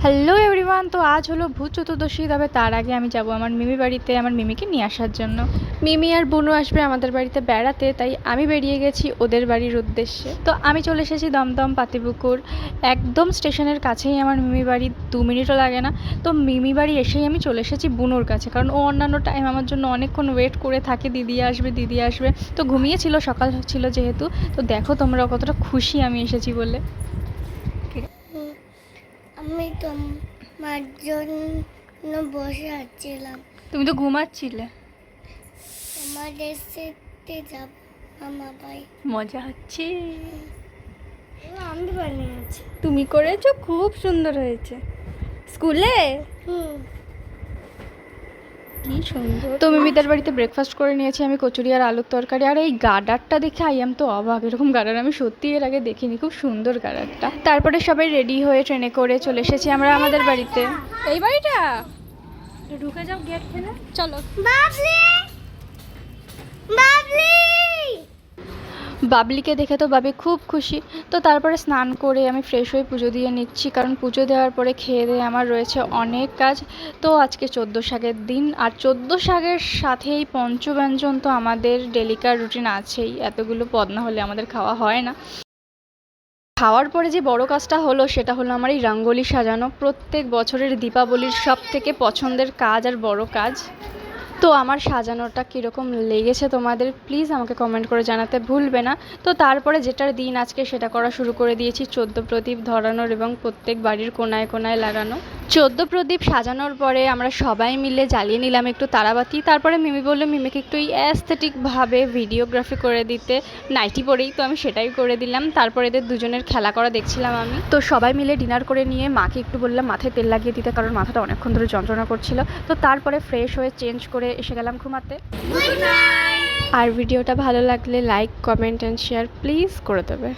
Hello everyone, তো আজ হলো ভূত চতুর্দশী। তবে তার আগে আমি যাব আমার মিমি বাড়িতে আমার মিমিকে নিয়ে আসার জন্য। মিমি আর বুনু আসবে আমাদের বাড়িতে বেড়াতে, তাই আমি বেরিয়ে গেছি ওদের বাড়ির উদ্দেশ্যে। তো আমি চলে এসেছি দমদম পাতিপুকুর, একদম স্টেশনের কাছেই আমার মিমি বাড়ি, 2 মিনিটও লাগে না। তো মিমি বাড়ি এসেই আমি চলে এসেছি বুনুর কাছে, কারণ ও অন্যান্য টাইম আমার জন্য অনেকক্ষণ ওয়েট করে থাকে, দিদি আসবে দিদি আসবে। তো ঘুমিয়েছিল, সকাল ছিল যেহেতু। তো দেখো তোমরা কতটা খুশি আমি এসেছি বলে। আমি তোমার জন্য বসে আছিলাম। তুমি তো ঘুমাচ্ছিলে। তোমাদের সাথে যাব আমার ভাই। মজা হচ্ছে। আমি বানিয়েছি। তুমি করেছো, খুব সুন্দর হয়েছে। স্কুলে কি সুন্দর। তো মিমিদের বাড়িতে ব্রেকফাস্ট করে নিয়েছি আমি, কচুরি আর আলুর তরকারি। আর এই গার্ডারটা দেখে আই এম তো অবাক, এরকম গার্ডার আমি সত্যি এর আগে দেখিনি, খুব সুন্দর গার্ডারটা। তারপরে সবাই রেডি হয়ে ট্রেনে করে চলে এসেছি আমরা আমাদের বাড়িতে। এই বাড়িটা ঢুকে যাও গেট থেকে, চলো। বাবলি বাবলি বাবলিকে দেখে তো বাবি খুব খুশি। তো তারপরে স্নান করে আমি ফ্রেশ হয়ে পুজো দিয়ে নিচ্ছি, কারণ পুজো দেওয়ার পরে খেয়ে দিয়ে আমার রয়েছে অনেক কাজ। তো আজকে 14 শাকের দিন, আর 14 শাকের সাথেই পঞ্চব্যঞ্জন তো আমাদের ডেলিকার রুটিন আছেই, এতগুলো পদ না হলে আমাদের খাওয়া হয় না। খাওয়ার পরে যে বড় কাজটা হলো সেটা হলো আমার এই রঙ্গোলি সাজানো, প্রত্যেক বছরের দীপাবলির সব থেকে পছন্দের কাজ আর বড় কাজ। তো আমার সাজানোটা কীরকম লেগেছে তোমাদের প্লিজ আমাকে কমেন্ট করে জানাতে ভুলবে না। তো তারপরে যেটার দিন আজকে সেটা করা শুরু করে দিয়েছি, 14 প্রদীপ ধরানোর এবং প্রত্যেক বাড়ির কোনায় কোনায় লাগানো। 14 প্রদীপ সাজানোর পরে আমরা সবাই মিলে জ্বালিয়ে নিলাম একটু তারাবাতি। তারপরে মিমি বললো মিমিকে একটু এই অ্যাস্থেটিকভাবে ভিডিওগ্রাফি করে দিতে, নাইটি পরেই। তো আমি সেটাই করে দিলাম। তারপরে এদের দুজনের খেলা করা দেখছিলাম আমি। তো সবাই মিলে ডিনার করে নিয়ে মাকে একটু বললাম মাথায় তেল লাগিয়ে দিতে, কারণ মাথাটা অনেকক্ষণ ধরে যন্ত্রণা করছিল। তো তারপরে ফ্রেশ হয়ে চেঞ্জ করে এসে গেলাম ঘুমাতে। আর ভিডিওটা ভালো লাগলে like comment and share please করে দেবে।